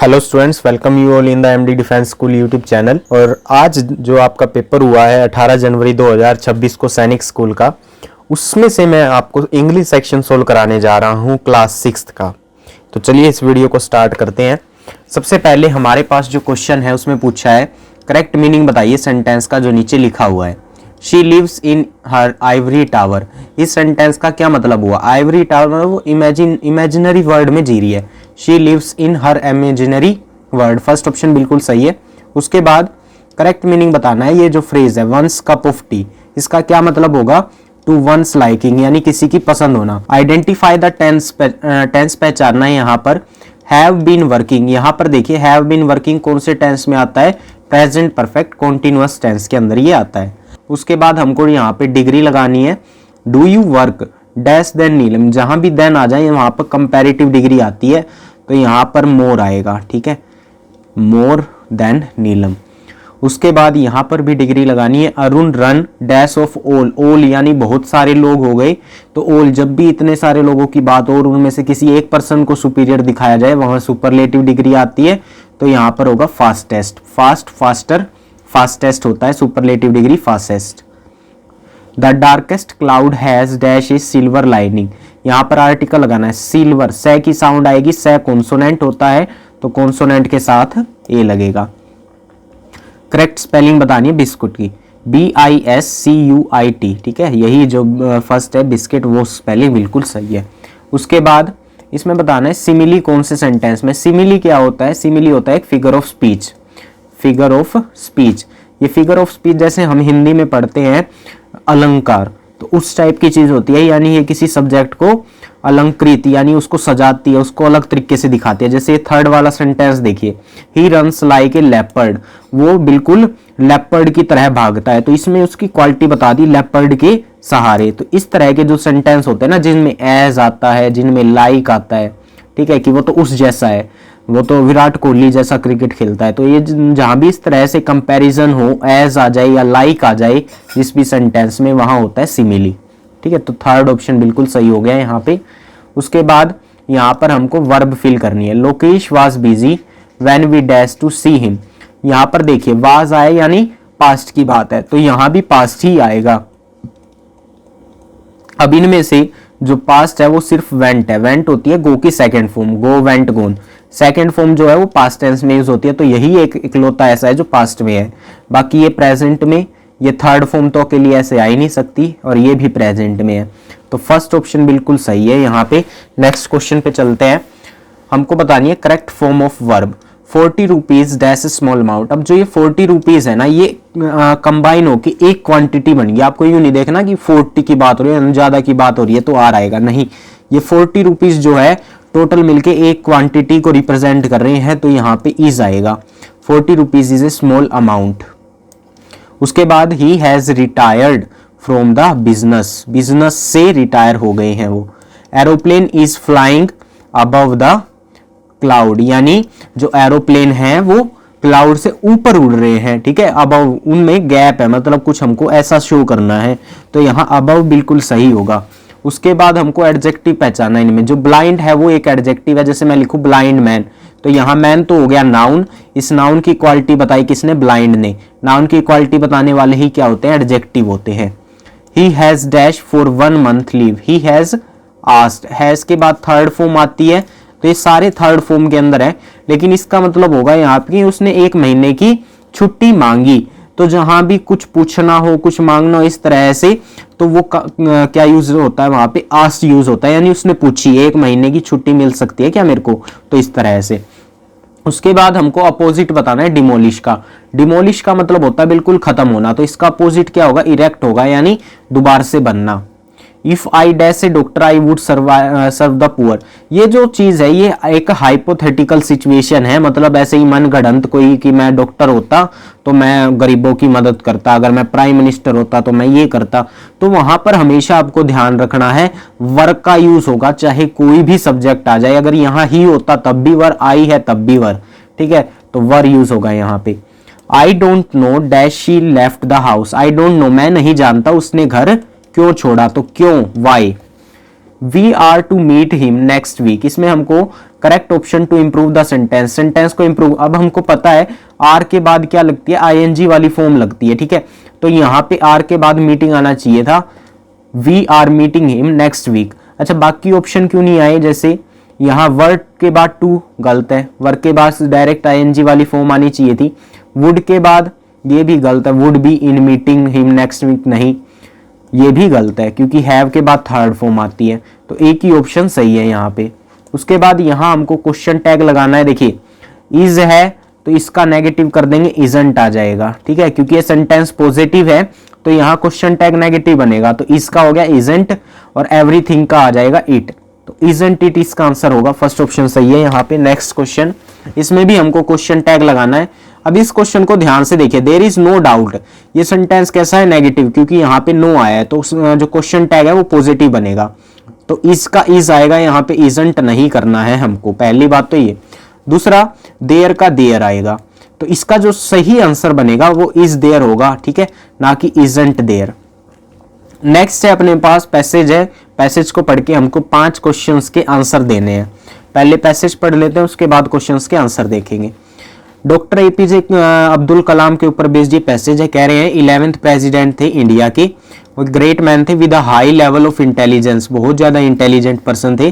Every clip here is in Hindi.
Hello students, welcome you all in the MD defence school YouTube channel. और आज जो आपका पेपर हुआ है 18 जनवरी 2026 को सैनिक स्कूल का, उसमें से मैं आपको इंग्लिश सेक्शन सोल्व कराने जा रहा हूँ क्लास 6 का। तो चलिए इस वीडियो को स्टार्ट करते हैं। सबसे पहले हमारे पास जो क्वेश्चन है उसमें पूछा है करेक्ट मीनिंग बताइए सेंटेंस का जो नीचे लिखा हुआ है। She lives in her ivory tower. इस सेंटेंस का क्या मतलब हुआ? आइवरी टावर मतलब वो इमेजिनरी वर्ल्ड में जी रही है। She lives in her imaginary world, first option बिल्कुल सही है। उसके बाद करेक्ट मीनिंग बताना है। ये जो फ्रेज है वंस कप ऑफ टी, इसका क्या मतलब होगा? टू वंस लाइकिंग, यानी किसी की पसंद होना। आइडेंटिफाई द टेंस, टेंस पहचानना है यहाँ पर। हैव बीन वर्किंग, यहाँ पर देखिए हैव बीन वर्किंग कौन से टेंस में आता है? प्रेजेंट परफेक्ट कॉन्टिन्यूअस टेंस के अंदर ये आता है। उसके बाद हमको यहाँ पे डिग्री लगानी है। Do you work dash then Neelam, जहां भी देन आ जाए वहां पर कंपैरेटिव डिग्री आती है, तो यहाँ पर मोर आएगा, ठीक है, मोर देन नीलम। उसके बाद यहाँ पर भी डिग्री लगानी है। Arun run dash of all, all यानी बहुत सारे लोग हो गए, तो ऑल जब भी इतने सारे लोगों की बात हो और उनमें से किसी एक पर्सन को सुपीरियर दिखाया जाए वहां सुपरलेटिव डिग्री आती है, तो यहाँ पर होगा फास्टेस्ट। फास्ट, फास्टर, फास्टेस्ट होता है, superlative degree fastest. The darkest cloud has dash is silver lining, यहाँ पर आर्टिकल लगाना है। सिल्वर, से की साउंड आएगी, से कॉन्सोनेंट होता है तो कॉन्सोनेंट के साथ ए लगेगा। करेक्ट स्पेलिंग बतानी है बिस्कुट की, BISCUIT, ठीक है, यही जो फर्स्ट है बिस्किट, वो स्पेलिंग बिल्कुल सही है। उसके बाद इसमें बताना है सिमिली कौन से सेंटेंस में। सिमिली क्या होता है? सिमिली होता है एक figure of speech. Figure of speech, ये फिगर ऑफ स्पीच जैसे हम हिंदी में पढ़ते हैं अलंकार, तो उस टाइप की चीज होती है, यानी ये किसी सब्जेक्ट को अलंकृत यानी उसको सजाती है, उसको अलग तरीके से दिखाती है। जैसे थर्ड वाला सेंटेंस देखिए, he runs like a leopard, वो बिल्कुल लेपर्ड की तरह भागता है, तो इसमें उसकी क्वालिटी बता दी लेपर्ड के सहारे। तो इस तरह के जो सेंटेंस होते हैं ना, जिनमें एज आता है, जिनमें लाइक आता है, ठीक है, कि वो तो उस जैसा है, वो तो विराट कोहली जैसा क्रिकेट खेलता है, तो ये जहां भी इस तरह से कंपैरिजन हो, एज आ जाए या लाइक आ जाए जिस भी सेंटेंस में, वहां होता है सिमिली, ठीक है। तो थर्ड ऑप्शन बिल्कुल सही हो गया यहाँ पे। उसके बाद यहाँ पर हमको वर्ब फिल करनी है। Lokesh was busy when we dash to see him, यहाँ पर देखिए वाज आए यानी पास्ट की बात है, तो यहाँ भी पास्ट ही आएगा। अब इनमें से जो पास्ट है वो सिर्फ वेंट है, वेंट होती है गो की सेकंड फॉर्म, गो वेंट गोन, सेकंड फॉर्म जो है वो पास्ट टेंस में यूज होती है, तो यही एक इकलौता ऐसा है जो पास्ट में है। बाकी ये प्रेजेंट में, ये थर्ड फॉर्म तो के लिए ऐसे आ ही नहीं सकती, और ये भी प्रेजेंट में है, तो फर्स्ट ऑप्शन बिल्कुल सही है यहाँ पे। नेक्स्ट क्वेश्चन पे चलते हैं। हमको बतानी है correct form of verb. 40 rupees dash small amount. अब जो ये 40 रुपीज है ना, ये कंबाइन होके एक क्वांटिटी बन गई। आपको यूं नहीं देखना कि 40 की बात हो रही है, ज्यादा की बात हो रही है तो आर आएगा, नहीं, ये 40 रुपीज जो है टोटल मिलके एक क्वांटिटी को रिप्रेजेंट कर रहे हैं, तो यहाँ पे इज आएगा। 40 rupees is a small amount. उसके बाद he has retired from the business, business से रिटायर हो गए हैं वो। Aeroplane is flying above the cloud, यानी जो एरोप्लेन है वो क्लाउड से ऊपर उड़ रहे हैं, ठीक है। अबव, उनमें गैप है, मतलब कुछ हमको ऐसा शो करना है, तो यहाँ अबव बिल्कुल सही होगा। उसके बाद हमको एडजेक्टिव पहचाना है इनमें। जो ब्लाइंड है वो एक एडजेक्टिव है, जैसे मैं लिखूं ब्लाइंड मैन, तो यहाँ मैन तो हो गया नाउन, इस नाउन की क्वालिटी बताई किसने? ब्लाइंड ने। नाउन की क्वालिटी बताने वाले ही क्या होते हैं? एडजेक्टिव होते हैं। He has dash for 1 month leave, he has asked, has के बाद थर्ड फॉर्म आती है, तो ये सारे थर्ड फॉर्म के अंदर है, लेकिन इसका मतलब होगा यहाँ पे उसने 1 महीने की छुट्टी मांगी। तो जहां भी कुछ पूछना हो, कुछ मांगना हो इस तरह से, तो वो क्या यूज होता है? वहां पे आस्क्ड यूज होता है, यानी उसने पूछी 1 महीने की छुट्टी मिल सकती है क्या मेरे को, तो इस तरह से। उसके बाद हमको अपोजिट बताना है डिमोलिश का। डिमोलिश का मतलब होता है बिल्कुल खत्म होना, तो इसका अपोजिट क्या होगा? इरेक्ट होगा, यानी दोबारा से बनना। If I dash a doctor I would serve the poor, ये जो चीज है ये एक हाइपोथेटिकल सिचुएशन है, मतलब ऐसे ही मन गढ़ंत कोई कि मैं डॉक्टर होता तो मैं गरीबों की मदद करता, अगर मैं प्राइम मिनिस्टर होता तो मैं ये करता। तो वहां पर हमेशा आपको ध्यान रखना है वर्क का यूज होगा, चाहे कोई भी सब्जेक्ट आ जाए। अगर यहाँ ही होता तब भी वर, आई है तब भी वर, ठीक है, तो वर यूज होगा यहाँ पे। I don't know dash she left the house, I don't know मैं नहीं जानता उसने घर क्यों छोड़ा, तो क्यों, why. We are to meet him next week, इसमें हमको correct option to improve the sentence, sentence को इंप्रूव, अब हमको पता है आर के बाद क्या लगती है, आईएनजी वाली फॉर्म लगती है, ठीक है, तो यहाँ पे आर के बाद मीटिंग आना चाहिए था, we are meeting him next week. अच्छा बाकी ऑप्शन क्यों नहीं आए, जैसे यहाँ वर्ड के बाद टू गलत है, वर्ड के बाद डायरेक्ट आईएनजी वाली फॉर्म आनी चाहिए थी, वुड के बाद ये भी गलत है, would be in meeting him next week नहीं, ये भी गलत है क्योंकि हैव के बाद थर्ड फॉर्म आती है, तो एक ही ऑप्शन सही है यहाँ पे। उसके बाद यहाँ हमको क्वेश्चन टैग लगाना है, देखिए इज है तो इसका नेगेटिव कर देंगे, इजंट आ जाएगा, ठीक है, क्योंकि ये सेंटेंस पॉजिटिव है तो यहाँ क्वेश्चन टैग नेगेटिव बनेगा, तो इसका हो गया इजंट और एवरीथिंग का आ जाएगा इट, तो इजंट इट इसका आंसर होगा, फर्स्ट ऑप्शन सही है यहाँ पे। नेक्स्ट क्वेश्चन, इसमें भी हमको क्वेश्चन टैग लगाना है। अब इस क्वेश्चन को ध्यान से देखिए, देयर इज नो डाउट, ये सेंटेंस कैसा है, नेगेटिव, क्योंकि यहाँ पे नो आया है तो जो क्वेश्चन टैग है वो पॉजिटिव बनेगा, तो इसका इज आएगा, यहाँ पे इजंट नहीं करना है हमको, पहली बात तो ये। दूसरा देयर का देयर आएगा, तो इसका जो सही आंसर बनेगा वो इज देयर होगा, ठीक है, ना कि इजंट देयर। नेक्स्ट है अपने पास पैसेज है, पैसेज को पढ़ के हमको 5 क्वेश्चंस के आंसर देने हैं, पहले पैसेज पढ़ लेते हैं उसके बाद क्वेश्चंस के आंसर देखेंगे। डॉक्टर एपीजे अब्दुल कलाम के ऊपर बेस्ड ये पैसेज है, कह रहे हैं 11th प्रेसिडेंट थे इंडिया के, वो ग्रेट मैन थे with a high level of intelligence, बहुत ज्यादा इंटेलिजेंट पर्सन थे,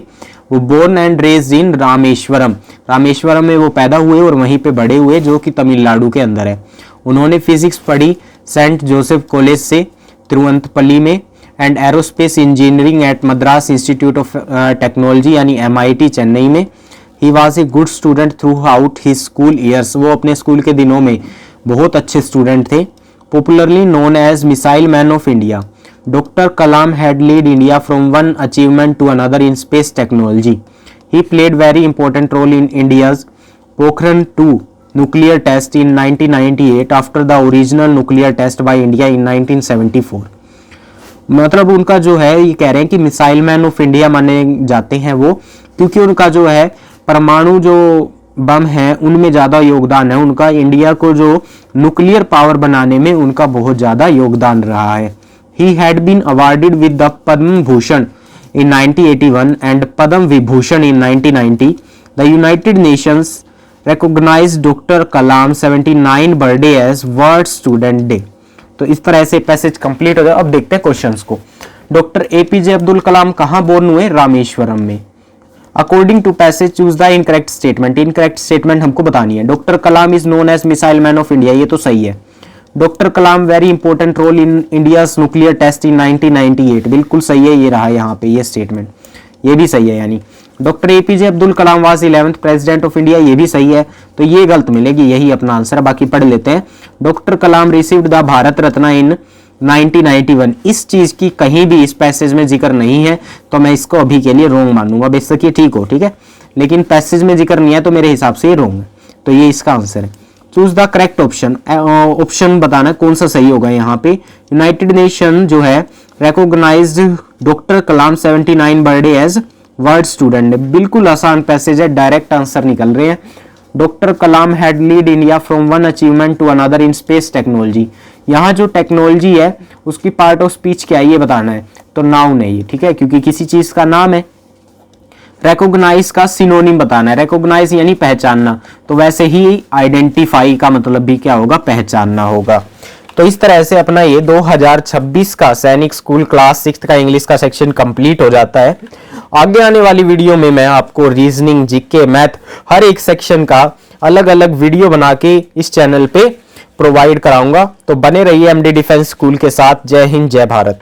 वो born and raised in Rameswaram, Rameswaram में वो पैदा हुए और वहीं पे बड़े हुए जो कि तमिलनाडु के अंदर है। उन्होंने फिजिक्स पढ़ी सेंट जोसेफ कॉलेज से तिरुवनंतपल्ली में, and aerospace engineering at Madras institute of technology यानी MIT चेन्नई में। He was a good student through out his school years, वो अपने स्कूल के दिनों में बहुत अच्छे स्टूडेंट थे। Popularly known as missile man of India, doctor Kalam had lead India from one achievement to another in space technology. He played very important role in India's Pokhran 2 nuclear test in 1998 after the original nuclear test by India in 1974। मतलब उनका जो है ये कह रहे हैं कि मिसाइल मैन ऑफ इंडिया माने जाते हैं वो, क्योंकि उनका जो है परमाणु जो बम है उनमें ज्यादा योगदान है उनका, इंडिया को जो न्यूक्लियर पावर बनाने में उनका बहुत ज्यादा योगदान रहा है। He had been awarded with the Padma Bhushan in 1981 and Padam Vibhushan in 1990. The United Nations recognized Dr. Kalam 79 birthday as World Student Day. तो इस तरह से पैसेज कंप्लीट हो गया। अब देखते हैं क्वेश्चंस को। डॉक्टर एपीजे अब्दुल कलाम कहाँ बोर्न हुए? रामेश्वरम में। According to passage choose the incorrect statement. Incorrect statement हमको बतानी है। Doctor Kalam is known as missile man of India, ये तो सही है। Doctor Kalam very important role in India's nuclear test in 1998, बिल्कुल सही है, ये रहा यहाँ पे ये स्टेटमेंट, ये भी सही है। यानी doctor APJ Abdul Kalam was 11th president of India, ये भी सही है, तो ये गलत मिलेगी, यही अपना आंसर है। बाकी पढ़ लेते हैं। Doctor Kalam received the Bharat Ratna in 1991, इस चीज की कहीं भी इस पैसेज में जिक्र नहीं है, तो मैं इसको अभी के लिए रोंग मानूंगा। बेशक ये ठीक हो, ठीक है, लेकिन पैसेज में जिक्र नहीं है तो मेरे हिसाब से ये रोंग है, तो ये इसका आंसर है। Choose the correct option, option बताना कौन सा सही होगा यहाँ पे। यूनाइटेड नेशन जो है recognised doctor Kalam 79 birthday as world student, बिल्कुल आसान पैसेज है, डायरेक्ट आंसर निकल रहे हैं। Doctor Kalam had lead India from one achievement to another in space technology, यहाँ जो टेक्नोलॉजी है उसकी पार्ट ऑफ स्पीच क्या है ये बताना है, तो नाउन है ये, ठीक है, क्योंकि किसी चीज का नाम है। रेकोगनाइज का सिनोनिम बताना है, रेकोगनाइज यानी पहचानना, तो वैसे ही आइडेंटिफाई का मतलब भी क्या होगा? पहचानना होगा। तो इस तरह से अपना ये 2026 का सैनिक स्कूल क्लास 6 का इंग्लिश का सेक्शन कंप्लीट हो जाता है। आगे आने वाली वीडियो में मैं आपको रीजनिंग, जीके, मैथ हर एक सेक्शन का अलग अलग वीडियो बना के इस चैनल पे प्रोवाइड कराऊंगा। तो बने रहिए एमडी डिफेंस स्कूल के साथ। जय हिंद, जय भारत।